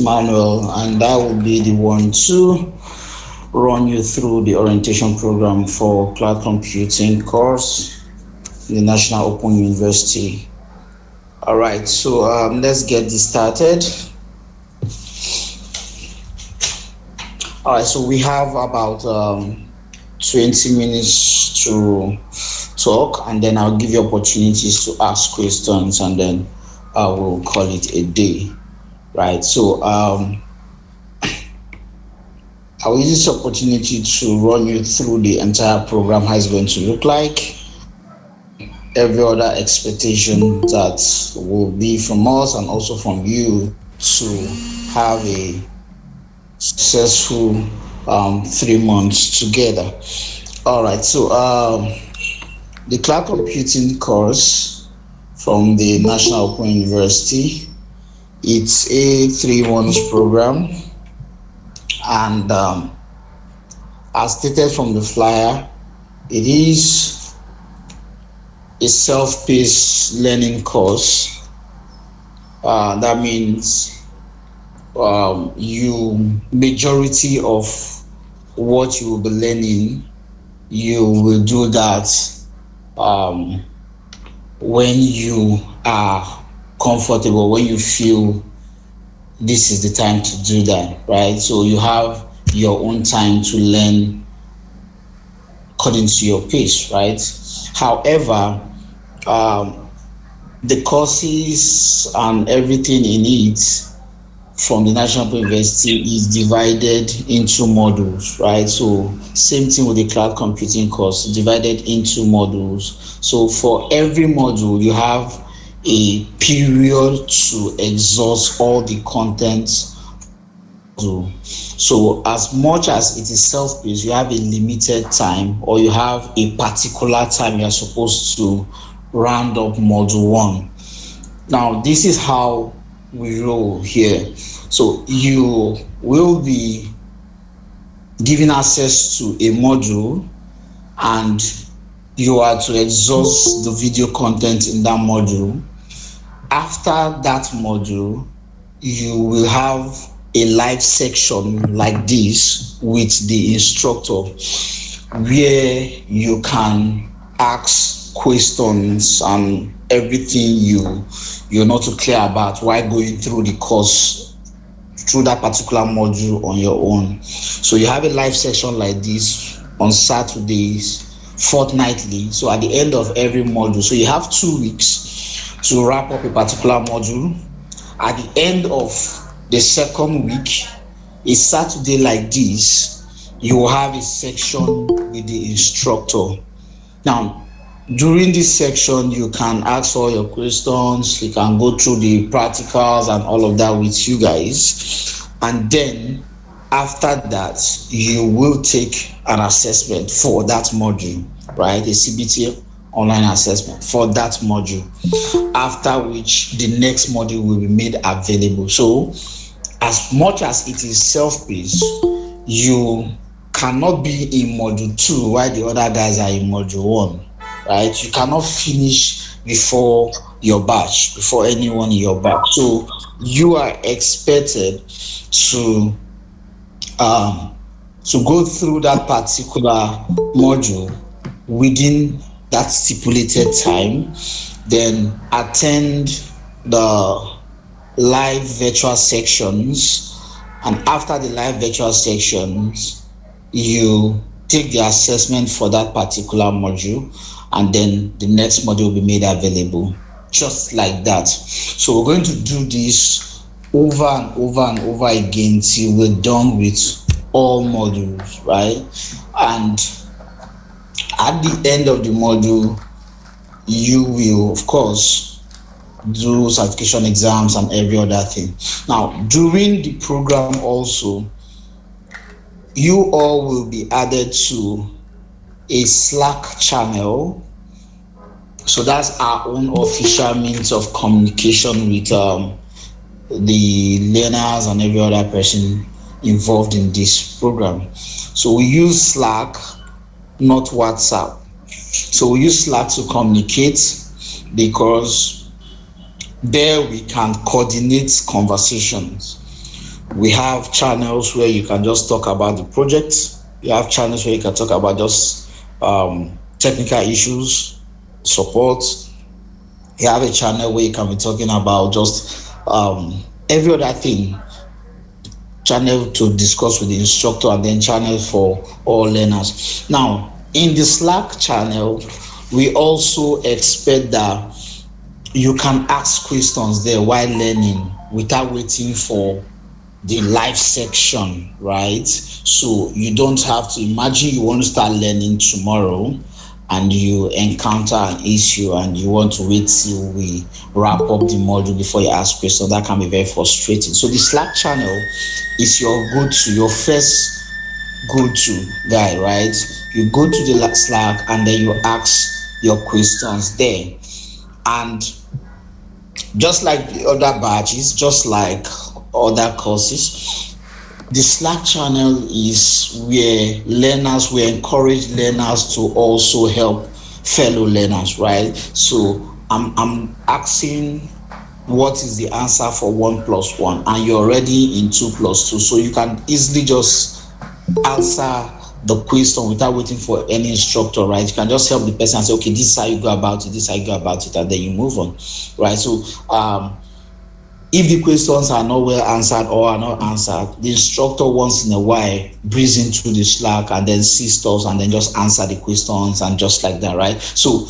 Manuel, and that will be the one to run you through the orientation program for cloud computing course in the National Open University. All right, so let's get this started. All right, so we have about 20 minutes to talk, and then I'll give you opportunities to ask questions, and then I will call it a day. Right, so I will use this opportunity to run you through the entire program, how it's going to look like, every other expectation that will be from us and also from you to have a successful 3 months together. All right, so the cloud computing course from the National Open University, it's a 3 months program, and as stated from the flyer, it is a self-paced learning course. That means you majority of what you will be learning, you will do that when you are comfortable, when you feel this is the time to do that, right? So you have your own time to learn according to your pace, right? However, the courses and everything in it from the National University is divided into modules, right? So same thing with the cloud computing course, divided into modules. So for every module, you have a period to exhaust all the contents for that module. So as much as it is self-paced, you have a limited time, or you have a particular time you're supposed to round up module 1. Now, this is how we roll here. So you will be given access to a module, and you are to exhaust the video content in that module. After that module, you will have a live section like this with the instructor, where you can ask questions and everything you're not too clear about while going through the course, through that particular module on your own. So you have a live session like this on Saturdays, fortnightly. So at the end of every module, so you have 2 weeks to wrap up a particular module. At the end of the second week, a Saturday like this, you will have a section with the instructor. Now, during this section, you can ask all your questions, you can go through the practicals and all of that with you guys. And then after that, you will take an assessment for that module, right? A CBT online assessment for that module, after which the next module will be made available. So as much as it is self-paced, you cannot be in module 2 while the other guys are in module 1, right? You cannot finish before your batch, before anyone in your batch. So you are expected to go through that particular module within that stipulated time, then attend the live virtual sections, and after the live virtual sections, you take the assessment for that particular module, and then the next module will be made available, just like that. So we're going to do this over and over and over again till we're done with all modules, right? And at the end of the module, you will, of course, do certification exams and every other thing. Now, during the program also, you all will be added to a Slack channel. So that's our own official means of communication with the learners and every other person involved in this program. So we use Slack, not WhatsApp. So we use Slack to communicate, because there we can coordinate conversations. We have channels where you can just talk about the project. You have channels where you can talk about just technical issues, support. You have a channel where you can be talking about just every other thing. Channel to discuss with the instructor, and then channel for all learners. Now, in the Slack channel, we also expect that you can ask questions there while learning without waiting for the live section, right? So you don't have to imagine you want to start learning tomorrow and you encounter an issue and you want to wait till we wrap up the module before you ask questions. That can be very frustrating. So the Slack channel is your go-to, your first go-to guy, right? You go to the Slack and then you ask your questions there. And just like the other badges, just like other courses, the Slack channel is where learners, we encourage learners to also help fellow learners, right? So I'm asking what is the answer for 1 plus 1, and you're already in 2 plus 2, so you can easily just answer the question without waiting for any instructor, right? You can just help the person and say, okay, this is how you go about it, this is how you go about it, and then you move on, right? So if the questions are not well answered or are not answered, the instructor once in a while breathes into the Slack and then sees stuff and then just answer the questions and just like that, right? So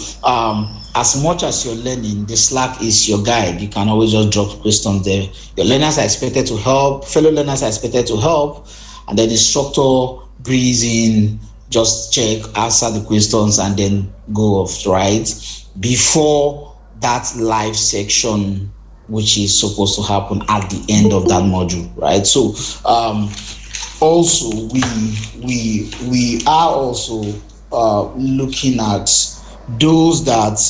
as much as you're learning, the Slack is your guide. You can always just drop questions there. Your learners are expected to help, fellow learners are expected to help, and then the instructor breathes in, just check, answer the questions, and then go off, right? Before that live section, which is supposed to happen at the end of that module, right? So also we are also looking at those that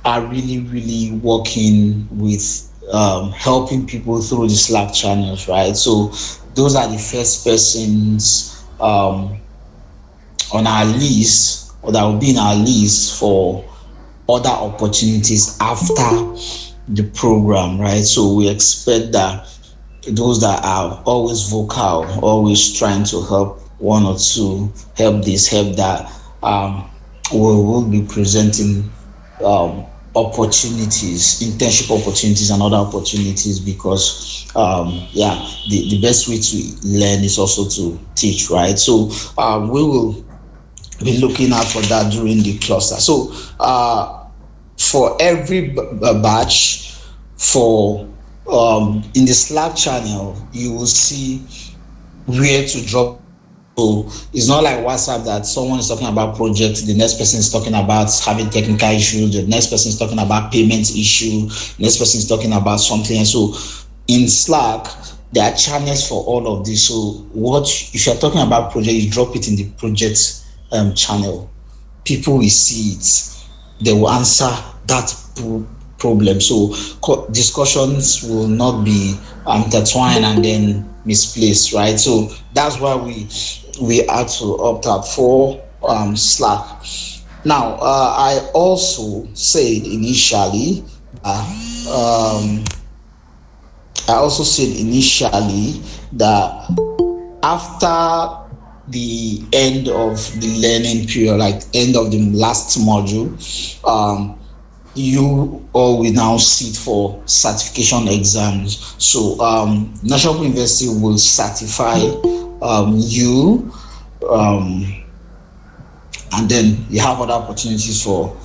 are really working with helping people through the Slack channels, right? So those are the first persons on our list, or that will be in our list for other opportunities after the program, right? So we expect that those that are always vocal, always trying to help one or two, help this, help that, we will be presenting opportunities, internship opportunities and other opportunities, because the best way to learn is also to teach, right? So we will be looking out for that during the cluster. So for every batch, for in the Slack channel, you will see where to drop the link. So it's not like WhatsApp that someone is talking about projects, the next person is talking about having technical issues, the next person is talking about payment issue, the next person is talking about something. And so in Slack, there are channels for all of this. So what if you're talking about project, you drop it in the project channel. People will see it. They will answer that problem. So discussions will not be intertwined and then misplaced, right? So that's why we had to opt out for Slack. Now, I also said initially that after the end of the learning period, like end of the last module, you all will now sit for certification exams. So National University will certify you, and then you have other opportunities for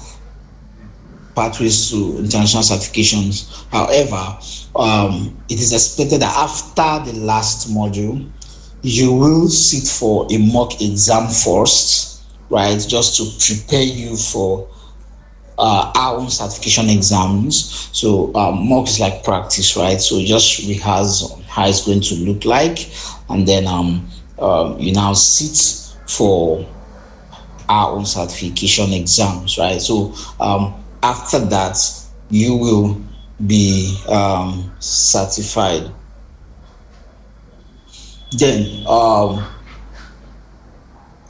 pathways to international certifications. However, it is expected that after the last module, you will sit for a mock exam first, right? Just to prepare you for our own certification exams. So mock is like practice, right? So just rehearse how it's going to look like, and then you now sit for our own certification exams, right? So after that, you will be certified. Then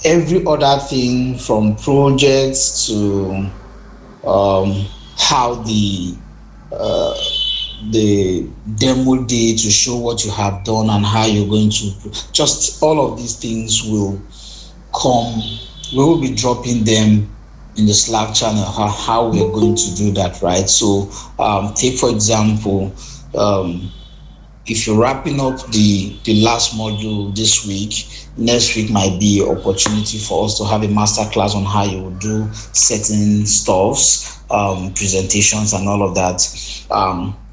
every other thing from projects to how the the demo day to show what you have done and how you're going to, just all of these things will come. We will be dropping them in the Slack channel, how we're going to do that, right? So take for example, um, if you're wrapping up the last module this week, next week might be an opportunity for us to have a master class on how you would do certain stuffs, presentations and all of that.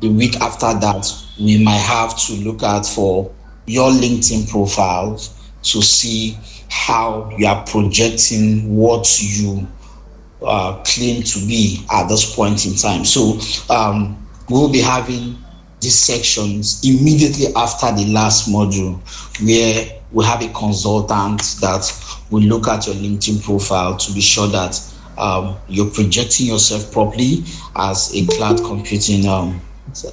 The week after that, we might have to look at for your LinkedIn profiles to see how you are projecting what you claim to be at this point in time. So we'll be having these sections immediately after the last module, where we have a consultant that will look at your LinkedIn profile to be sure that you're projecting yourself properly as a cloud computing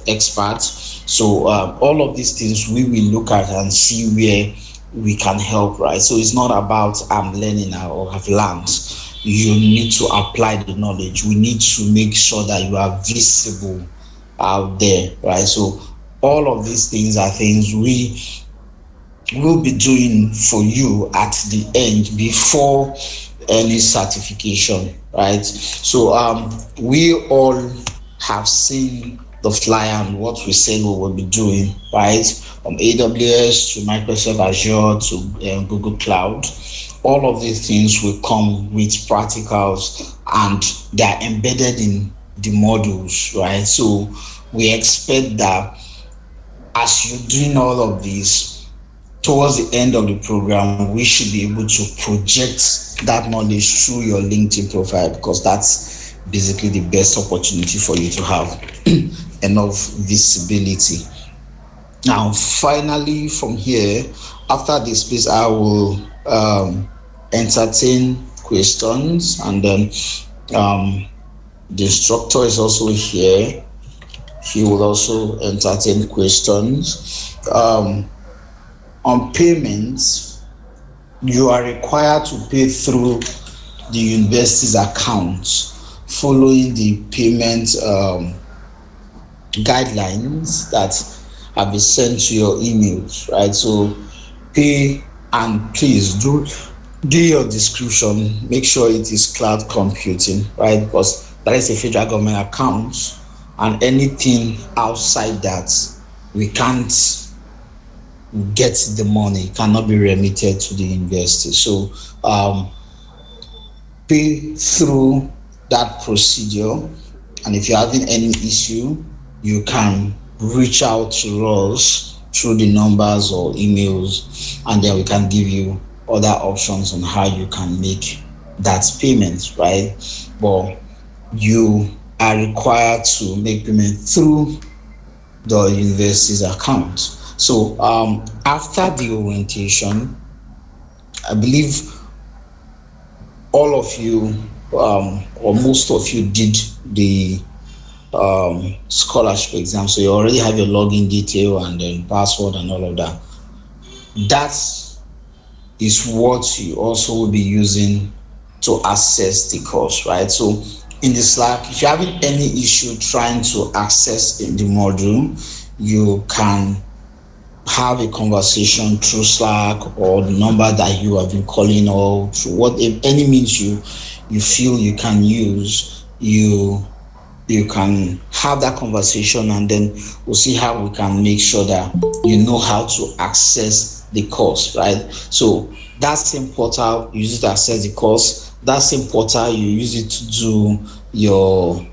expert. So all of these things we will look at and see where we can help, right? So it's not about I'm learning or have learned. You need to apply the knowledge. We need to make sure that you are visible out there, right? So all of these things are things we will be doing for you at the end before any certification, right? So we all have seen the flyer and what we said we will be doing, right? From AWS to Microsoft Azure to Google Cloud. All of these things will come with practicals and they're embedded in the modules, right? So we expect that as you're doing all of this, towards the end of the program, we should be able to project that knowledge through your LinkedIn profile, because that's basically the best opportunity for you to have enough visibility. Now, finally, from here, after this, please, I will entertain questions, and then the instructor is also here. He will also entertain questions. On payments, you are required to pay through the university's account following the payment guidelines that have been sent to your emails, right? So pay, and please do your description. Make sure it is cloud computing, right? Because that is a federal government account, and anything outside that, we can't get the money, cannot be remitted to the university. So pay through that procedure, and if you're having any issue, you can reach out to us through the numbers or emails, and then we can give you other options on how you can make that payment, right? But you are required to make payment through the university's account. So after the orientation, I believe all of you or most of you did the scholarship exam, so you already have your login detail and then password and all of that. That is what you also will be using to access the course, right? So in the Slack, if you're having any issue trying to access in the module, you can have a conversation through Slack or the number that you have been calling, or through what, if any means you feel you can use, you can have that conversation, and then we'll see how we can make sure that you know how to access the course, right? So that same portal you use it to access the course. That same portal you use it to do your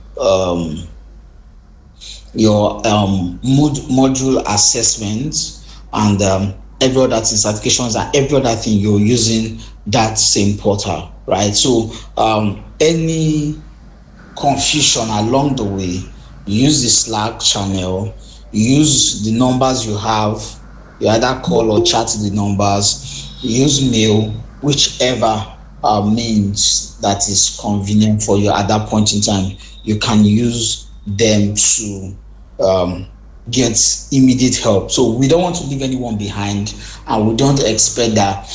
module assessments and every other thing, certifications and every other thing, you're using that same portal, right? So any confusion along the way, use the Slack channel, use the numbers you have, you either call or chat the numbers, use mail, whichever means that is convenient for you at that point in time. You can use them to get immediate help. So we don't want to leave anyone behind, and we don't expect that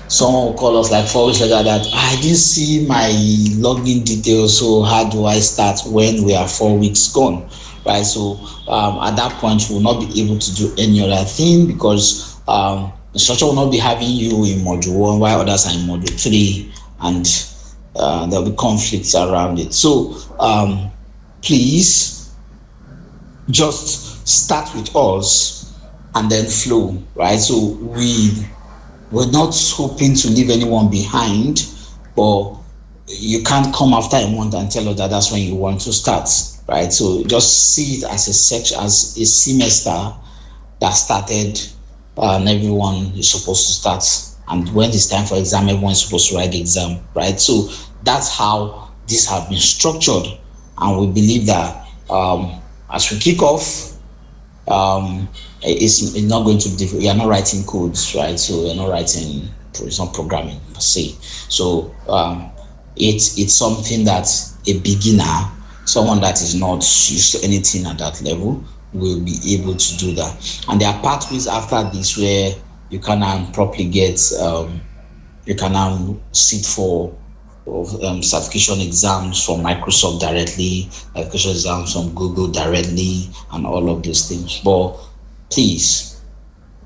someone will call us like 4 weeks later that I didn't see my login details, so how do I start when we are 4 weeks gone, right? So at that point, you will not be able to do any other thing because the structure will not be having you in module one while others are in module three, and there'll be conflicts around it. So please just start with us and then flow, right? So we're not hoping to leave anyone behind, but you can't come after a month and tell us that that's when you want to start, right? So just see it as a section, as a semester that started, and everyone is supposed to start. And when it's time for exam, everyone is supposed to write the exam, right? So that's how this have been structured, and we believe that as we kick off, it's not going to be difficult. You're not writing codes, right? So you're not writing, it's not programming per se. So it's something that a beginner, someone that is not used to anything at that level, will be able to do that. And there are pathways after this where you can properly get you can sit for certification exams from Microsoft directly, certification exams from Google directly, and all of those things. But please,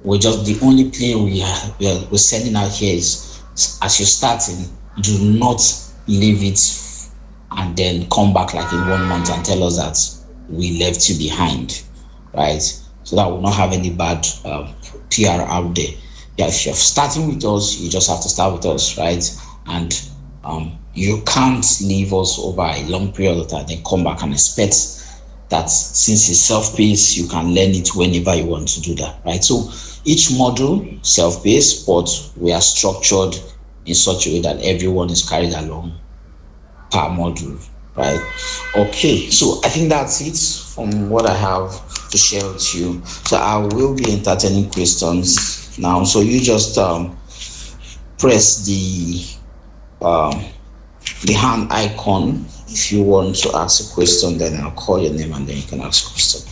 we're just the only play we're sending out here is, as you're starting, do not leave it and then come back like in 1 month and tell us that we left you behind, right? So that will not have any bad PR out there. Yeah, if you're starting with us, you just have to start with us, right? And you can't leave us over a long period of time, then come back and expect that since it's self-paced, you can learn it whenever you want to do that, right? So each module self-paced, but we are structured in such a way that everyone is carried along per module, right? Okay, so I think that's it from what I have to share with you. So I will be entertaining questions now. So you just press the hand icon if you want to ask a question. Then I'll call your name and then you can ask a question.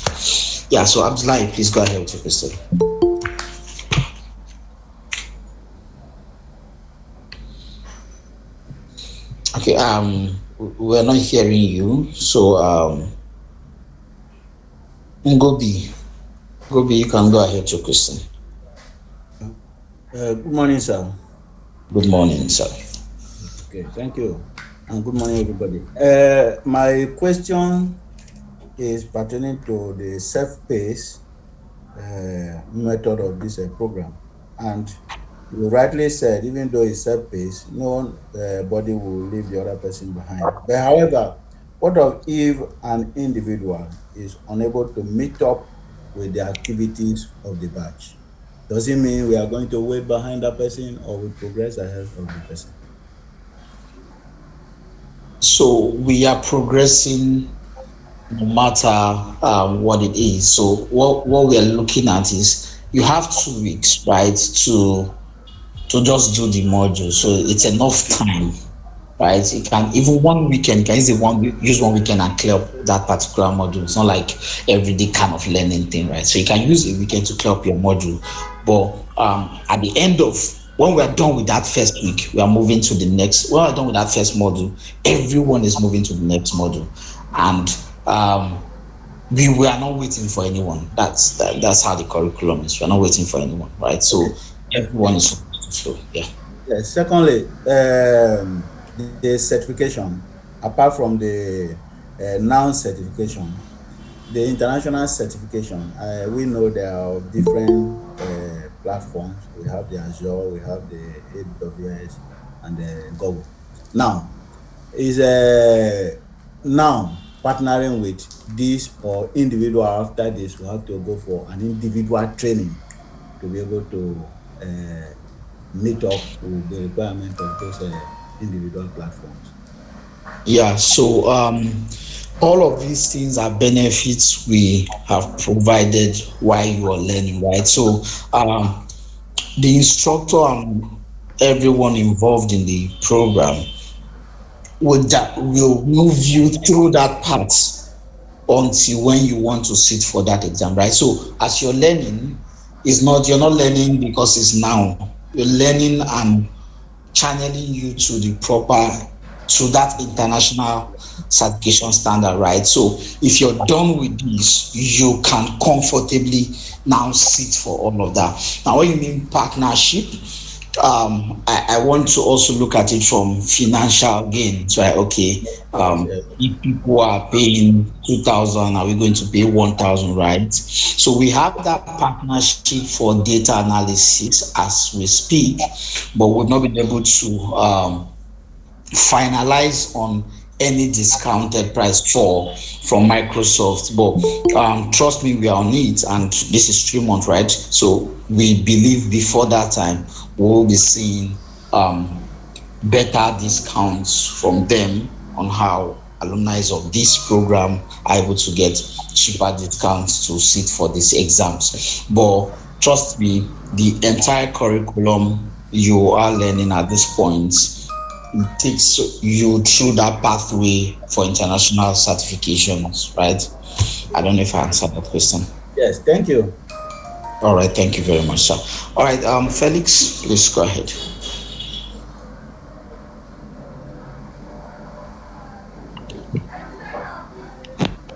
Yeah. So Abdullahi, please go ahead with your question. Okay. We're not hearing you. So Ngobi, you can go ahead with your question. Good morning, sir. Good morning, sir. Okay, thank you. And good morning, everybody. My question is pertaining to the self-paced method of this program. And you rightly said, even though it's self-paced, no body will leave the other person behind. But however, what of if an individual is unable to meet up with the activities of the batch? Does it mean we are going to wait behind that person or we progress ahead of the person? So we are progressing no matter what it is. So what we are looking at is you have 2 weeks, right, to just do the module. So it's enough time, right? You can even one weekend, you can use one weekend and clear up that particular module. It's not like everyday kind of learning thing, right? So you can use a weekend to clear up your module. But at the end of when we are done with that first week, we are moving to the next. When we're done with that first module, everyone is moving to the next module. And we are not waiting for anyone. That's how the curriculum is. We're not waiting for anyone, right? So everyone is supposed to flow. Yeah. Yes. Secondly, the certification, apart from the NOUN certification, the international certification, we know there are different platforms. We have the Azure, we have the AWS, and the Google. Now, is now partnering with this or individual after this will have to go for an individual training to be able to meet up with the requirement of those individual platforms. Yeah, so all of these things are benefits we have provided while you are learning, right? So the instructor and everyone involved in the program will move you through that part until when you want to sit for that exam, right? So as you're learning, you're not learning because it's now. You're learning and channeling you to the proper to that international certification standard, right? So if you're done with this, you can comfortably now sit for all of that. Now, when you mean partnership, I want to also look at it from financial gains, right? Okay, Yes, yes. if people are paying 2,000, are we going to pay 1,000, right? So we have that partnership for data analysis as we speak, but we've not been able to finalize on any discounted price from Microsoft. But trust me, we are on it, and this is 3 months, right? So we believe before that time we'll be seeing better discounts from them on how alumni of this program are able to get cheaper discounts to sit for these exams. But trust me, the entire curriculum you are learning at this point takes you through that pathway for international certifications, right? I don't know if I answered that question. Yes, thank you. All right, thank you very much, sir. All right, Felix, please go ahead.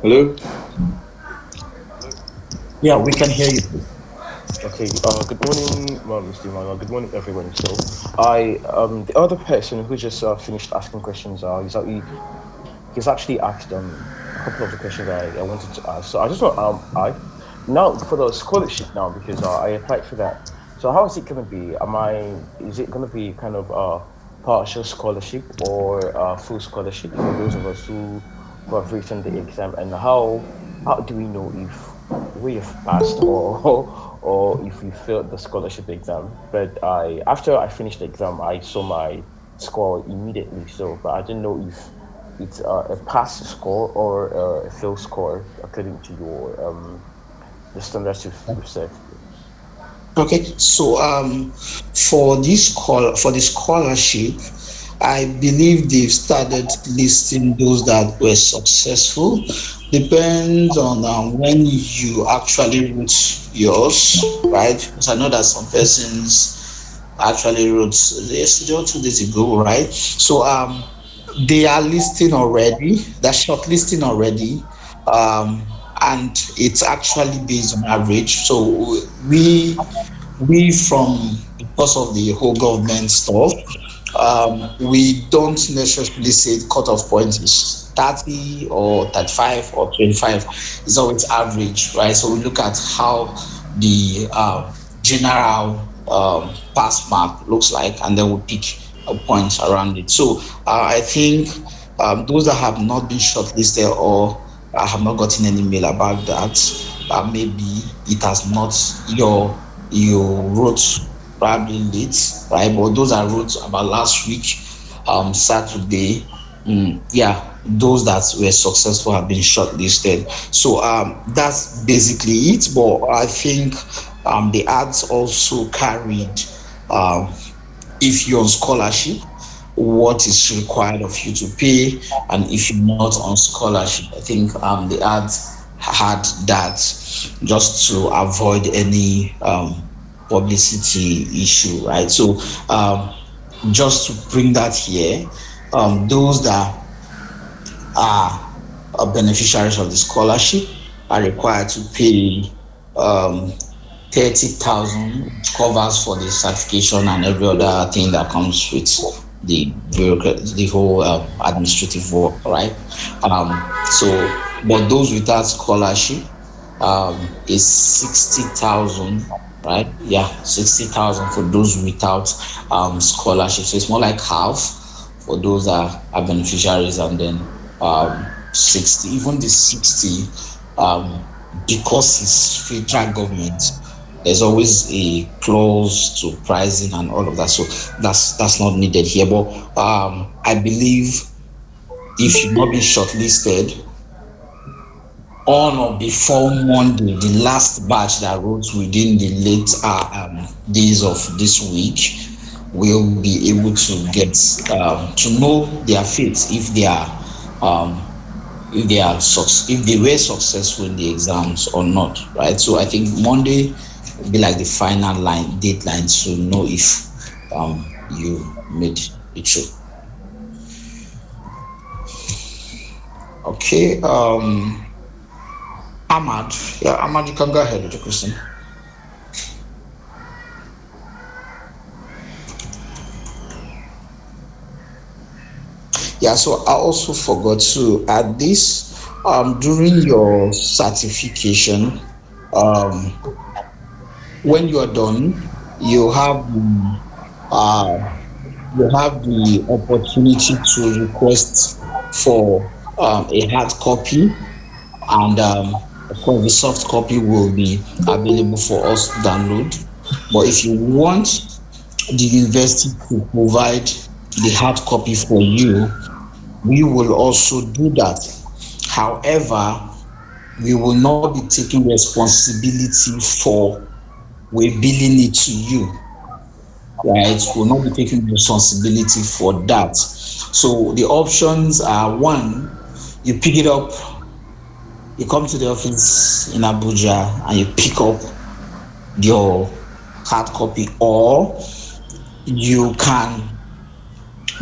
Hello. Yeah, we can hear you. Okay. Good morning, Mr. Emmanuel. Good morning, everyone. So, I the other person who just finished asking questions, he's actually asked a couple of the questions I wanted to ask. So I just want I now for the scholarship now because I applied for that. So how is it going to be? Is it going to be kind of a partial scholarship or a full scholarship for those of us who have written the exam? And how do we know if we have passed or if we failed the scholarship exam? But I after I finished the exam, I saw my score immediately. So, but I didn't know if it's a pass score or a fail score according to your the standards you've set. Okay, so for the scholarship, I believe they've started listing those that were successful. Depends on when you actually wrote yours, right? Because I know that some persons actually wrote yesterday or 2 days ago, right? So they are listing already. They're shortlisting already, and it's actually based on average. So we from because of the whole government stuff, we don't necessarily say the cutoff point is 30 or 35 or 25. It's always average, right? So we look at how the general pass mark looks like, and then we pick points around it. So I think those that have not been shortlisted or have not gotten any mail about that, maybe it has not you wrote probably late, right? But those I wrote about last week, Saturday. Yeah, those that were successful have been shortlisted. So that's basically it. But I think the ads also carried um, if you're on scholarship, what is required of you to pay, and if you're not on scholarship. I think the ads had that just to avoid any publicity issue, right? So just to bring that here, those that are beneficiaries of the scholarship are required to pay um, 30,000, which covers for the certification and every other thing that comes with the bureaucracy, the whole administrative work, right? So, but those without scholarship is 60,000, right? Yeah, 60,000 for those without scholarship. So it's more like half for those that are beneficiaries, and then 60, even the 60, um, because it's federal government, there's always a clause to pricing and all of that. So that's not needed here. But I believe if you've not been shortlisted on or before Monday, the last batch that wrote within the late days of this week will be able to get to know their fate um, if they were successful in the exams or not, right? So I think Monday will be like the final line deadline to know if you made it through. Okay. Ahmad. Yeah, Ahmad, you can go ahead with your question. Yeah, so I also forgot to add this. During your certification, um, when you are done, you have uh, you have the opportunity to request for a hard copy, and of course, the soft copy will be available for us to download. But if you want the university to provide the hard copy for you, we will also do that. However, we will not be taking responsibility for we billing it to you, right? We'll not be taking responsibility for that. So the options are: one, you pick it up, you come to the office in Abuja and you pick up your hard copy, or you can,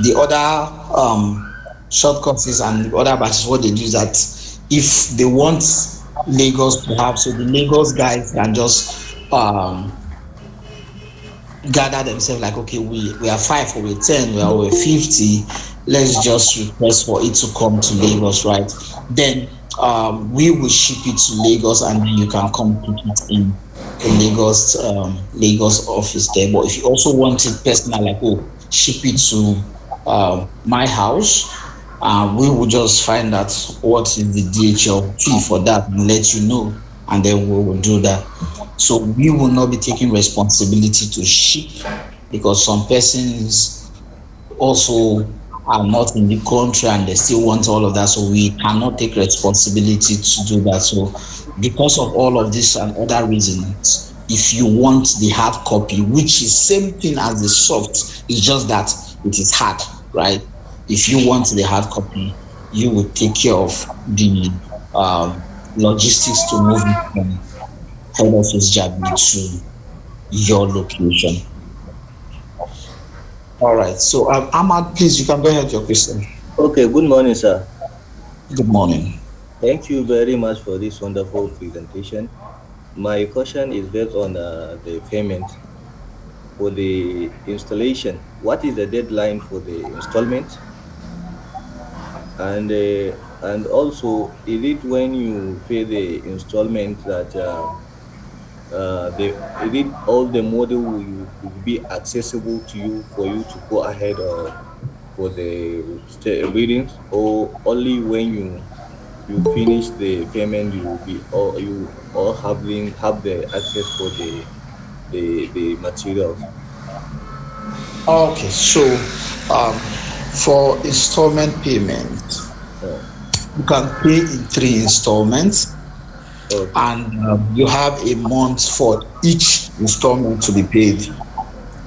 the other shortcuts and the other batches, what they do is that if they want Lagos to have, so the Lagos guys can just gather themselves like, okay, we are five, or we're 10, we're 50, let's just request for it to come to Lagos, right? Then we will ship it to Lagos, and then you can come pick it in the Lagos office there. But if you also want it personal, like, oh, ship it to my house, we will just find out what is the DHL fee for that and let you know, and then we will do that. So we will not be taking responsibility to ship, because some persons also are not in the country and they still want all of that. So we cannot take responsibility to do that. So because of all of this and other reasons, if you want the hard copy, which is same thing as the soft, it's just that it is hard, right? If you want the hard copy, you will take care of the logistics to move it from head office Jabi to your location. All right. So, Ahmad, please, you can go ahead with your question. Okay, good morning, sir. Good morning. Thank you very much for this wonderful presentation. My question is based on the payment for the installation. What is the deadline for the installment? And also, is it when you pay the installment that is it all the model will be accessible to you for you to go ahead for the readings, or only when you finish the payment you will be, or you all have the access for the materials? Okay. So, um, for installment payment, Oh, you can pay in three installments, okay. and you have a month for each installment to be paid,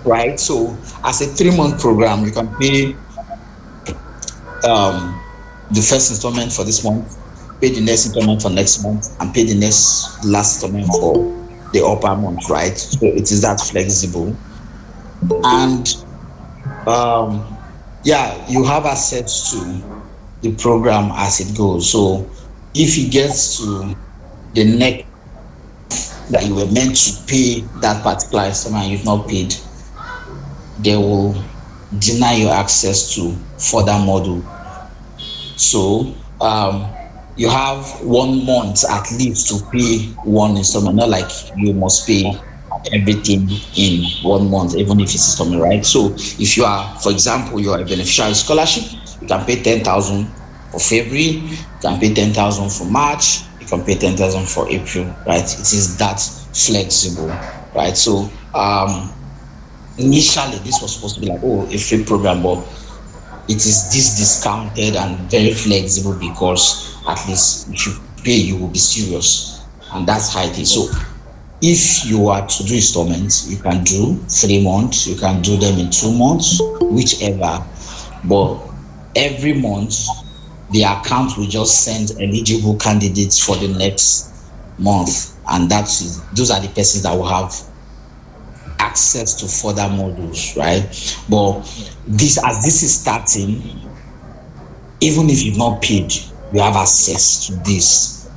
right? So, as a 3 month program, you can pay um, the first installment for this month, pay the next installment for next month, and pay the next last installment for the upper month, right? So it is that flexible. Okay. And yeah, you have access to the program as it goes. So if it gets to the next that you were meant to pay that particular installment and you've not paid, they will deny you access to further module. So you have 1 month at least to pay one installment, not like you must pay everything in 1 month, even if it's installment, right? So if you are, for example, you are a beneficiary scholarship, you can pay 10,000 for February, you can pay 10,000 for March, you can pay 10,000 for April, right? It is that flexible, right? So initially this was supposed to be like, oh, a free program, but it is this discounted and very flexible, because at least if you pay, you will be serious, and that's how it is. So if you are to do installments, you can do 3 months, you can do them in 2 months, whichever. But every month, the account will just send eligible candidates for the next month, and those are the persons that will have access to further modules, right? But this, as this is starting, even if you've not paid, you have access to this.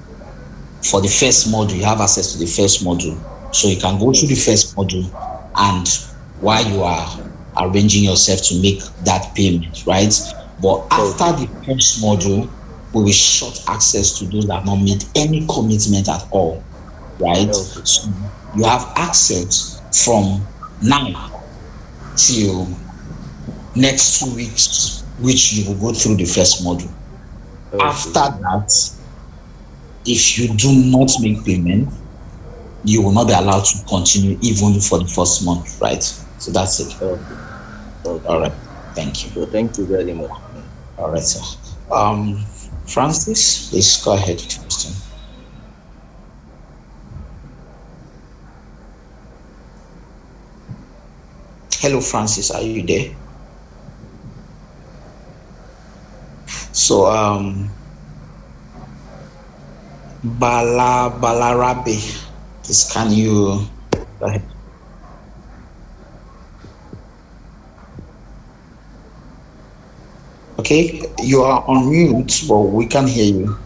For the first module, you have access to the first module. So you can go through the Okay. first module, and while you are arranging yourself to make that payment, right? But after Okay. the first module, we will short access to those that have not made any commitment at all, right? Okay. So you have access from now till next 2 weeks, which you will go through the first module. Okay. After that, if you do not make payment, you will not be allowed to continue even for the first month, right? So that's it. Okay. All Okay. right. Thank you. So thank you very much. All right, sir. Um, Francis, please go ahead with your question. Hello, Francis. Are you there? So, Balarabe, please can you go ahead? Okay, you are on mute, but we can hear you.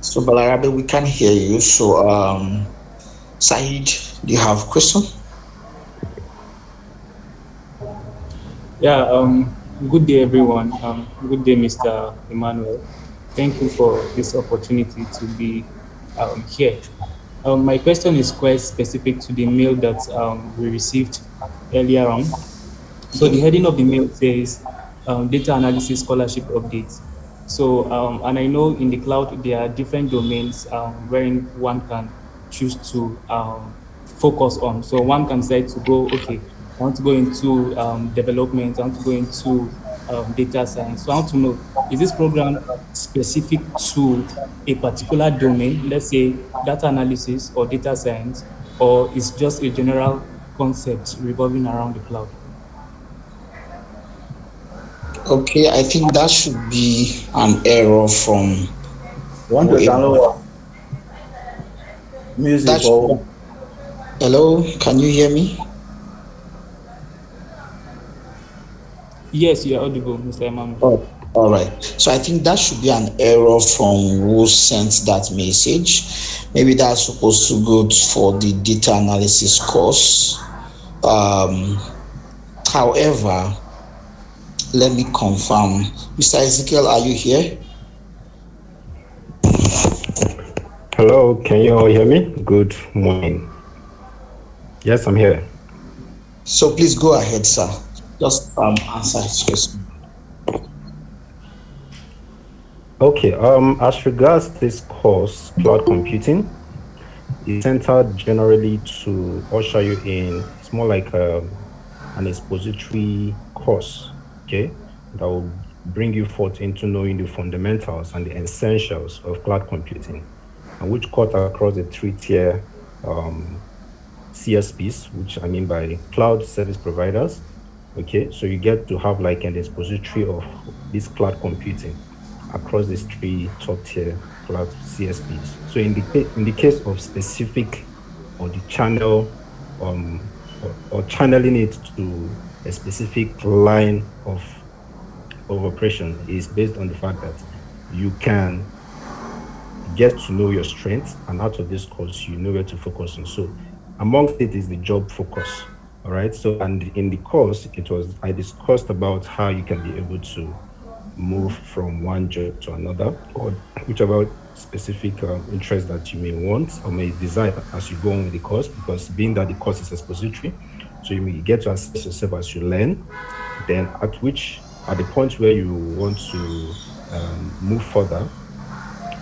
So, Balarabe, we can hear you. So, Said, do you have a question? Yeah, good day, everyone. Good day, Mr. Emmanuel. Thank you for this opportunity to be here. My question is quite specific to the mail that we received earlier on. So the Okay. heading of the mail says data analysis scholarship updates. So and I know in the cloud there are different domains wherein one can choose to focus on. So one can decide to go, okay, I want to go into development, I want to go into data science. So I want to know, is this program specific to a particular domain, let's say data analysis or data science, or is just a general concept revolving around the cloud? Okay, I think that should be an error from You want to whoever. download what? Music That should be, or hello, can you hear me? Yes, you are audible, Mr. Emmanuel. Oh, all right. So I think that should be an error from who sent that message. Maybe that's supposed to go for the data analysis course. Um, However, let me confirm. Mr. Ezekiel, are you here? Hello, can you all hear me? Good morning. Yes, I'm here. So please go ahead, sir. Just answer his question. Okay, as regards this course, cloud computing is centered generally to usher you in. It's more like an expository course, okay, that will bring you forth into knowing the fundamentals and the essentials of cloud computing, and which cut across the three-tier um, CSPs, which I mean by cloud service providers. Okay, so you get to have like an expository of this cloud computing across these three top tier cloud CSPs. So in the case of specific or the channel or channeling it to a specific line of operation is based on the fact that you can get to know your strengths, and out of this course you know where to focus on. So amongst it is the job focus. All right, so and in the course it was I discussed about how you can be able to move from one job to another, or whichever specific interest that you may want or may desire as you go on with the course, because being that the course is expository, so you may get to assess yourself as you learn. Then at the point where you want to move further,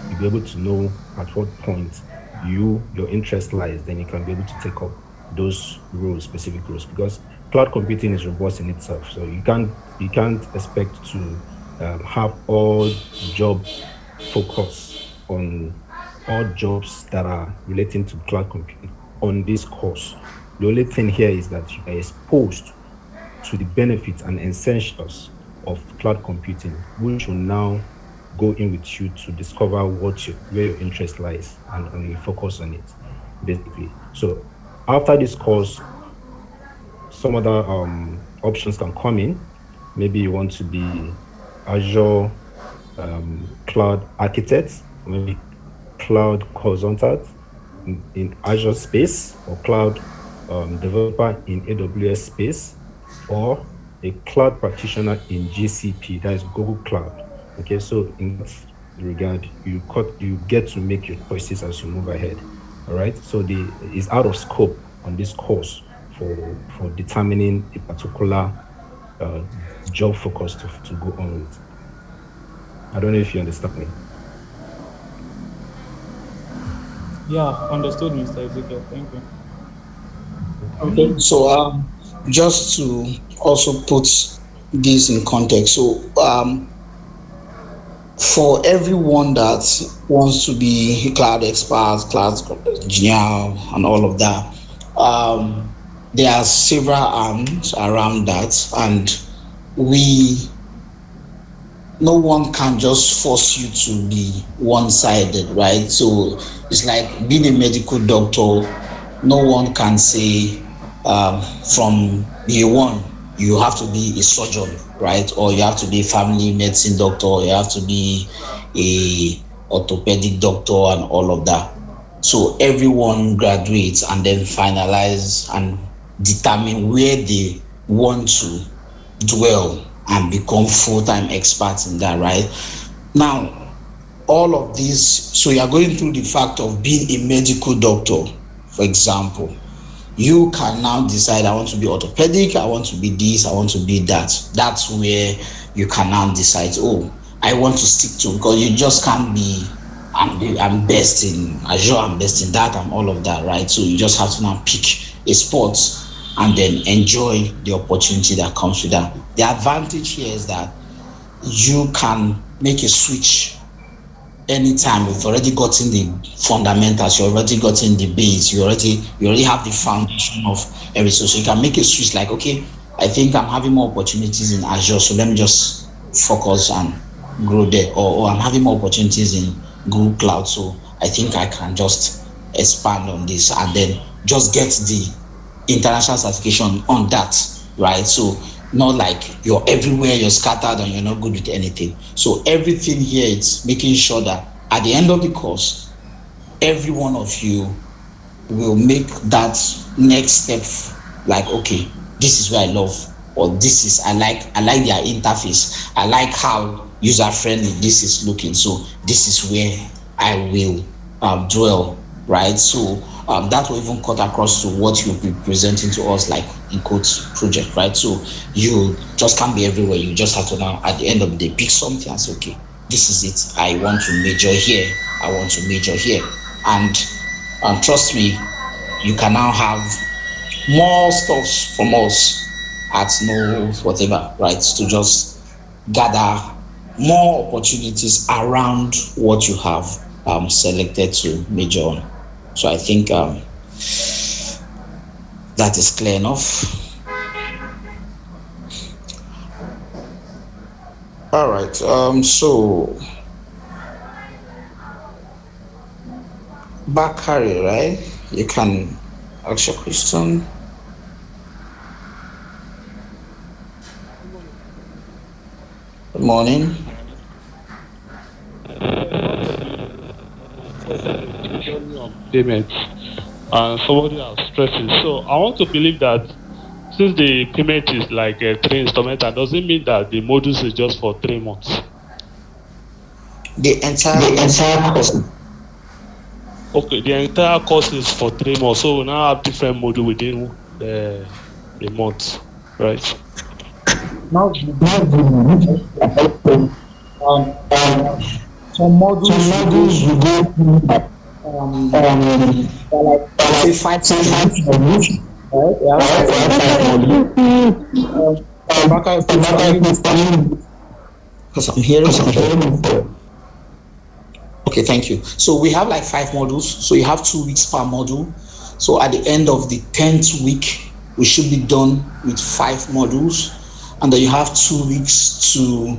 you'll be able to know at what point your interest lies. Then you can be able to take up those roles, specific roles, because cloud computing is robust in itself. So you can't expect to have all job focus on all jobs that are relating to cloud computing on this course. The only thing here is that you are exposed to the benefits and essentials of cloud computing, which will now go in with you to discover where your interest lies, and you focus on it, basically. So after this course, some other options can come in. Maybe you want to be Azure cloud architect, or maybe cloud consultant in Azure space, or cloud developer in AWS space, or a cloud practitioner in GCP, that is Google Cloud. Okay, so in that regard, you get to make your choices as you move ahead. All right, so the is out of scope on this course for determining a particular uh, job focus to go on with. I don't know if you understand me. Yeah, understood, Mr. Ezekiel. Thank you. Okay. So just to also put this in context, so for everyone that wants to be a cloud expert, cloud engineer, and all of that, there are several arms around that, and we no one can just force you to be one-sided, right? So it's like being a medical doctor. No one can say from year one you have to be a surgeon, right? Or you have to be a family medicine doctor. Or you have to be a orthopedic doctor and all of that. So everyone graduates and then finalize and determine where they want to dwell and become full-time experts in that, right? Now, all of this, so you are going through the fact of being a medical doctor, for example. You can now decide, I want to be orthopedic, I want to be this, I want to be that. That's where you can now decide, oh, I want to stick to, because you just can't be, I'm best in Azure, I'm best in that, I'm all of that, right? So you just have to now pick a sport and then enjoy the opportunity that comes with that. The advantage here is that you can make a switch anytime. You've already gotten the fundamentals, you already gotten the base, you already have the foundation of everything. So you can make a switch like, okay, I think I'm having more opportunities in Azure, so let me just focus and grow there. Or I'm having more opportunities in Google Cloud, so I think I can just expand on this and then just get the international certification on that, right? So not like you're everywhere, you're scattered and you're not good with anything. So everything here is making sure that at the end of the course, every one of you will make that next step, like, okay, this is where I love, or this is, I like their interface, I like how user friendly this is looking, so this is where I will dwell, right? So that will even cut across to what you'll be presenting to us, like in quotes project, right? So you just can't be everywhere. You just have to now, at the end of the day, pick something and say, okay, this is it. I want to major here. I want to major here, and trust me, you can now have more stuff from us at no whatever, right? To just gather more opportunities around what you have selected to major on. So I think that is clear enough. All right. So Bakari, right? You can ask your question. Good morning. Payment and somebody has stressed it. So I want to believe that since the payment is like a 3 installment, and does it mean that the modules is just for 3 months? The entire course. Okay, the entire course is for 3 months. So we now have different module within the month, right? Now, um, some modules you go like say 5 modules, right? So Bakari, because I'm hearing something. Okay, thank you. So we have like 5 modules. So you have 2 weeks per module. So at the end of the 10th week, we should be done with 5 modules. And then you have 2 weeks to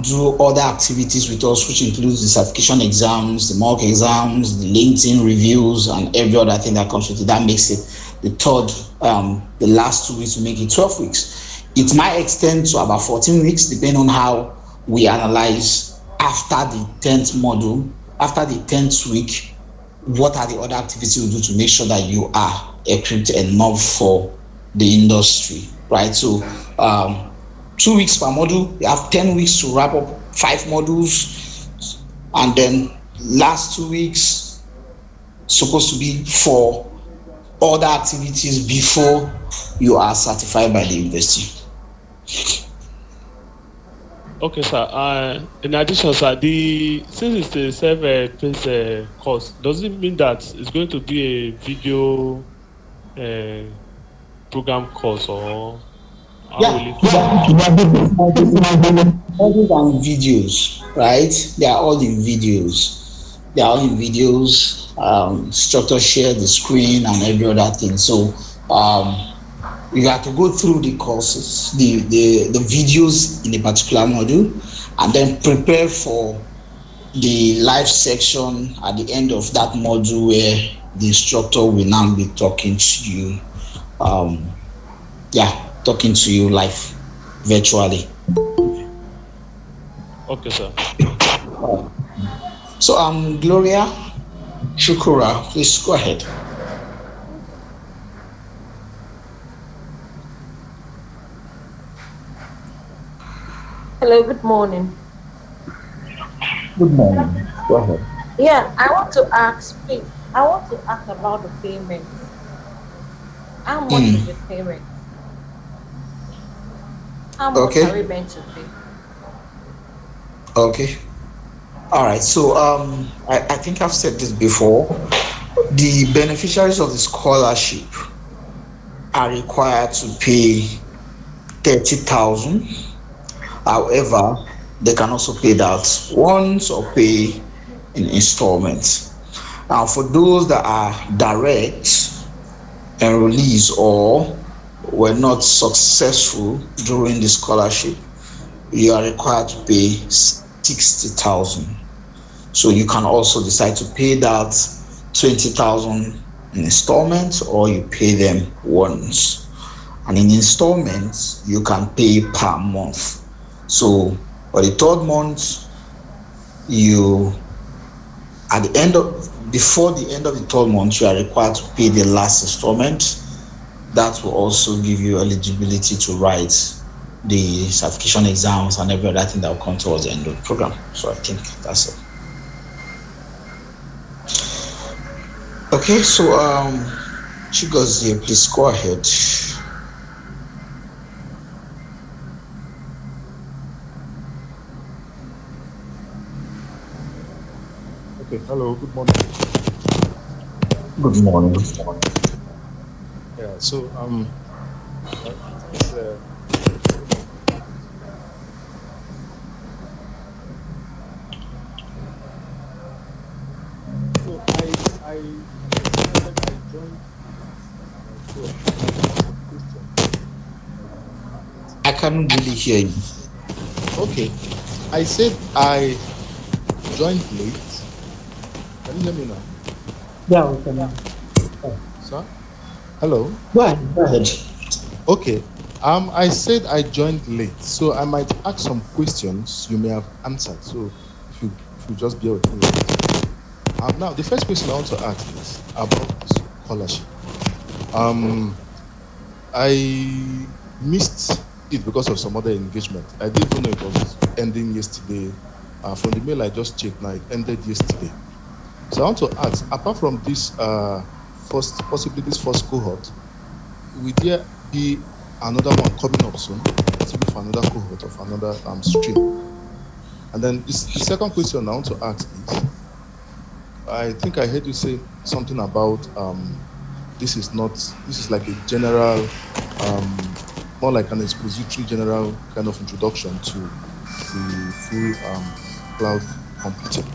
do other activities with us, which includes the certification exams, the mock exams, the LinkedIn reviews, and every other thing that comes with it. That makes it the last 2 weeks to make it 12 weeks. It might extend to about 14 weeks, depending on how we analyze after the 10th module, after the 10th week, what are the other activities you do to make sure that you are equipped enough for the industry, right? So 2 weeks per module, you have 10 weeks to wrap up 5 modules, and then last 2 weeks supposed to be for other activities before you are certified by the university. Okay, sir. In addition, sir, since it's a self-paced course, does it mean that it's going to be a video uh, program course, or how will Yeah, it work? other than videos, right? They are all in videos. They are all in videos. Instructor share the screen and every other thing. So you have to go through the courses, the videos in a particular module, and then prepare for the live section at the end of that module where the instructor will now be talking to you. Um, yeah, talking to you live virtually. Okay, sir. So Gloria Shukura, please go ahead. Hello, good morning. Good morning. Go ahead. Yeah, I want to ask, please. I want to ask about the payment. How much is the payment? How much are we Okay. meant to pay? Okay. All right. So I think I've said this before. The beneficiaries of the scholarship are required to pay 30,000. However, they can also pay that once or pay in installments. Now, for those that are direct enrollees or were not successful during the scholarship, you are required to pay 60,000. So you can also decide to pay that 20,000 in installments, or you pay them once. And in installments, you can pay per month. So for the third month, you at the end of before the end of the third month, you are required to pay the last installment. That will also give you eligibility to write the certification exams and every other thing that will come towards the end of the program. So I think that's it. Okay, so Chigozie, please go ahead. Okay, hello, good morning. Good morning. Yeah, so so I joined so question. I cannot really hear you. Okay, I said I joined late. Can you hear me now, Yeah, we can. sir? Hello. Go ahead. Go ahead. Okay. I said I joined late, so I might ask some questions you may have answered. So if you just bear with me. With this. Now the first question I want to ask is about scholarship. Um, I missed it because of some other engagement. I didn't even know it was ending yesterday. From the mail I just checked now, it ended yesterday. So I want to ask, apart from this possibly this first cohort, will there be another one coming up soon, possibly for another cohort of another stream? And then the second question I want to ask is, I think I heard you say something about this is like a general, more like an expository general kind of introduction to the full cloud computing,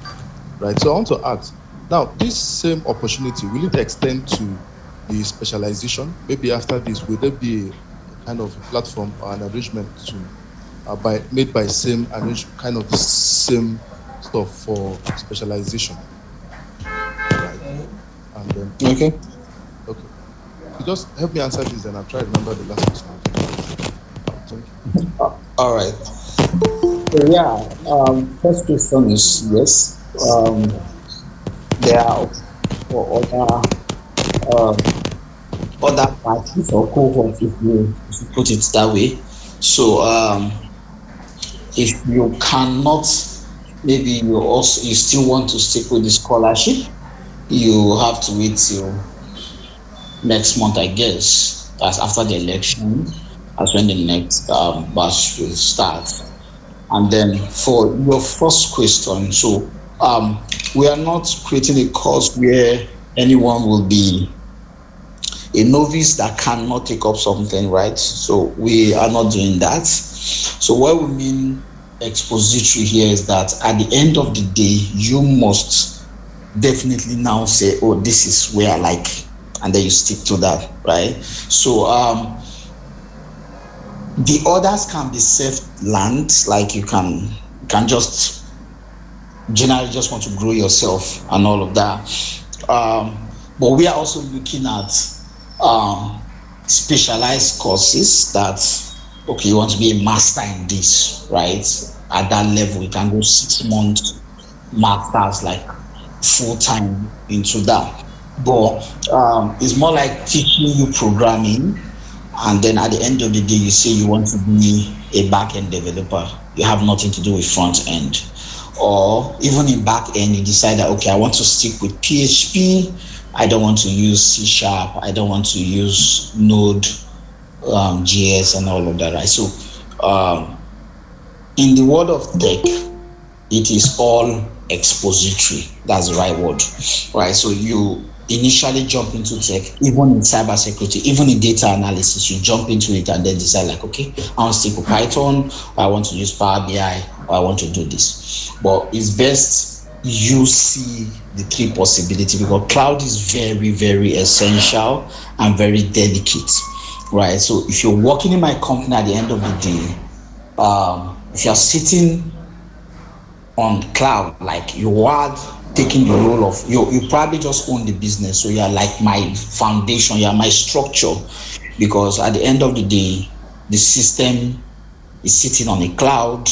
right? So I want to ask, now this same opportunity, will it extend to the specialization? Maybe after this, will there be a kind of a platform or an arrangement to made by same kind of the same stuff for specialization, right? And then Okay. okay, you just help me answer this, and I'll try to remember the last question. Thank you. All right. So yeah, first question is yes. There are for other parties or cohorts, if you put it that way. So if you cannot, maybe you still want to stick with the scholarship, you have to wait till next month, I guess. That's after the election. That's when the next batch will start. And then for your first question, so we are not creating a course where anyone will be a novice that cannot take up something, right? So we are not doing that. So what we mean expository here is that at the end of the day, you must definitely now say, oh, this is where I like, and then you stick to that, right? So the others can be self-learned, like you can just generally just want to grow yourself and all of that. But we are also looking at um, specialized courses that, okay, you want to be a master in this, right? At that level, you can go 6 months masters, like full time into that. But it's more like teaching you programming, and then at the end of the day, you say you want to be a back end developer. You have nothing to do with front end. Or even in back end, you decide that, okay, I want to stick with PHP. I don't want to use C sharp. I don't want to use Node, GS, and all of that, right? So, in the world of tech, it is all expository. That's the right word, right? So you initially jump into tech, even in cybersecurity, even in data analysis, you jump into it and then decide like, okay, I want to stick with Python, or I want to use Power BI, or I want to do this. But it's best you see the three possibility, because cloud is very, very essential and very delicate, right? So if you're working in my company at the end of the day, if you're sitting on cloud, like you are taking the role of, you probably just own the business, so you're like my foundation, you're my structure, because at the end of the day, the system is sitting on a cloud.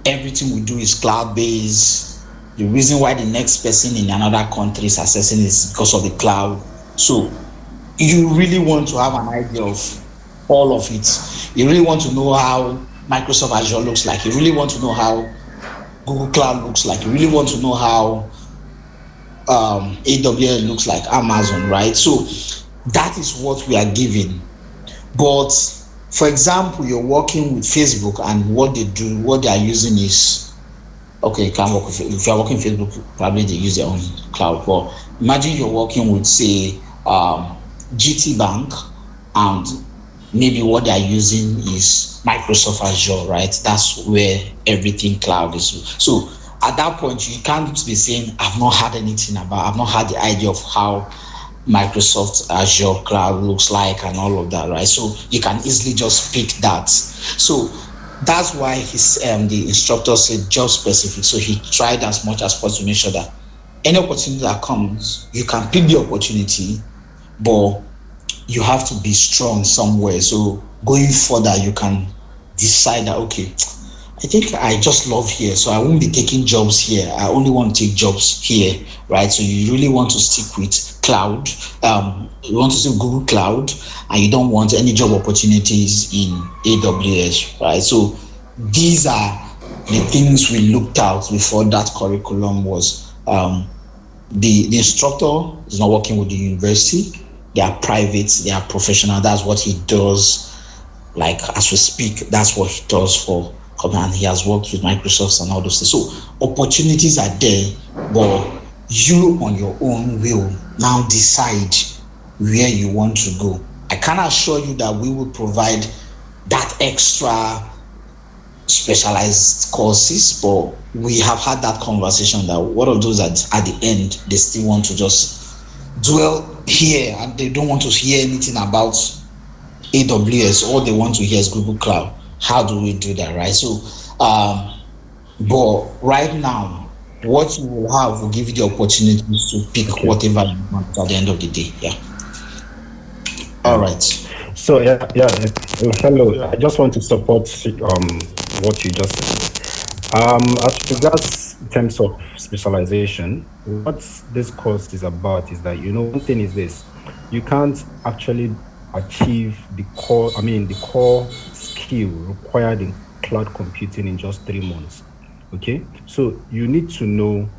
Everything we do is cloud based. The reason why the next person in another country is accessing is because of the cloud. So you really want to have an idea of all of it. You really want to know how Microsoft Azure looks like. You really want to know how Google Cloud looks like. You really want to know how AWS looks like, Amazon, right? So that is what we are giving. But for example, you're working with Facebook, and what they do, what they are using is, okay, you can work with, if you're working with Facebook, probably they use their own cloud. But imagine you're working with, say, GT Bank, and maybe what they are using is Microsoft Azure, right? That's where everything cloud is. So at that point, you can't be saying, I've not had anything about, I've not had the idea of how Microsoft Azure cloud looks like and all of that, right? So you can easily just pick that. So that's why the instructor said job specific. So he tried as much as possible to make sure that any opportunity that comes, you can pick the opportunity, but you have to be strong somewhere. So going further, you can decide that, okay, I think I just love here, so I won't be taking jobs here. I only want to take jobs here, right? So you really want to stick with cloud. You want to stick with Google Cloud, and you don't want any job opportunities in AWS, right? So these are the things we looked out before that curriculum was. The instructor is not working with the university. They are private. They are professional. That's what he does. Like as we speak, that's what he does for, and he has worked with Microsoft and all those things. So opportunities are there, but you on your own will now decide where you want to go. I can assure you that we will provide that extra specialized courses, but we have had that conversation that one of those that at the end they still want to just dwell here and they don't want to hear anything about AWS. All they want to hear is Google Cloud. How do we do that, right? So, but right now, what you will have will give you the opportunities to pick Okay. whatever you want at the end of the day. Yeah. All right. So hello. Yeah. I just want to support what you just said. As regards in terms of specialization, what this course is about is that one thing is this: you can't actually achieve the core skill required in cloud computing in just 3 months. Okay, so you need to know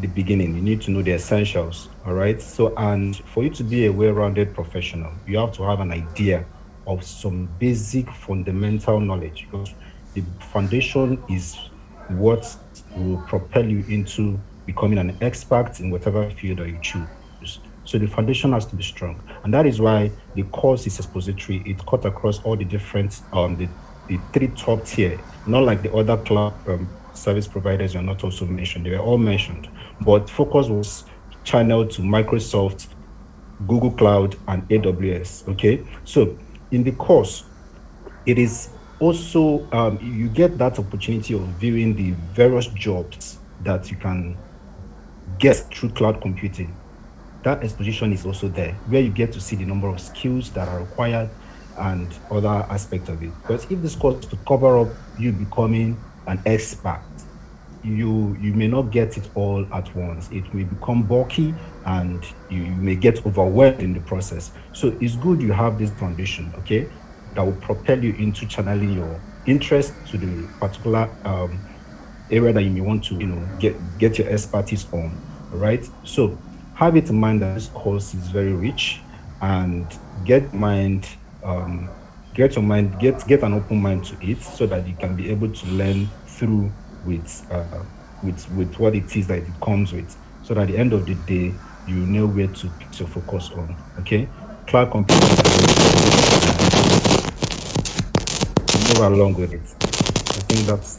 the beginning. You need to know the essentials. All right. So, and for you to be a well rounded professional, you have to have an idea of some basic fundamental knowledge because the foundation is what will propel you into becoming an expert in whatever field that you choose. So the foundation has to be strong. And that is why the course is expository. It cut across all the different the three top tier, not like the other cloud service providers are not also mentioned. They were all mentioned, but focus was channeled to Microsoft, Google Cloud, and AWS. Okay, so in the course, it is also you get that opportunity of viewing the various jobs that you can get through cloud computing. That exposition is also there, where you get to see the number of skills that are required and other aspects of it. Because if this course is to cover up you becoming an expert, you may not get it all at once. It may become bulky and you may get overwhelmed in the process. So it's good you have this foundation, okay, that will propel you into channeling your interest to the particular area that you may want to, get your expertise on. All right. So have it in mind that this course is very rich, and get your mind, get an open mind to it, so that you can be able to learn through with what it is that it comes with. So that at the end of the day, you know where to put your focus on. Okay. Cloud computing is a great course, and move along with it. I think that's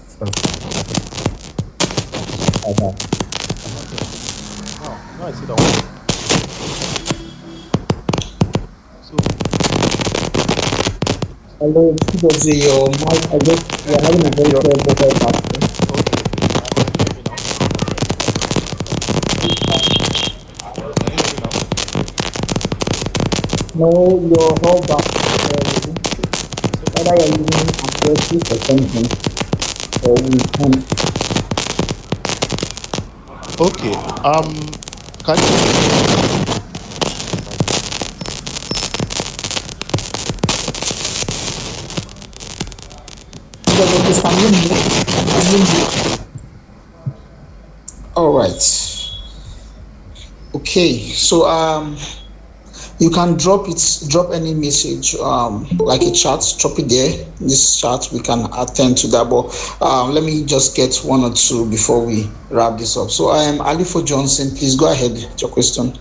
Now I see that one. So Hello, Chigozie, your mic, I guess you're having a very you're terrible background. okay. Can you hear me now? Can you hear me now? No, your whole back, whether you're using aggressive or something, or we can, Okay. Can you hear me right now? Chigozie, please, can you mute? Can you mute? All right. Okay. So you can drop any message, like a chat, drop it there. This chat we can attend to that. But let me just get one or two before we wrap this up. So I am Alifo Johnson. Please go ahead with your question.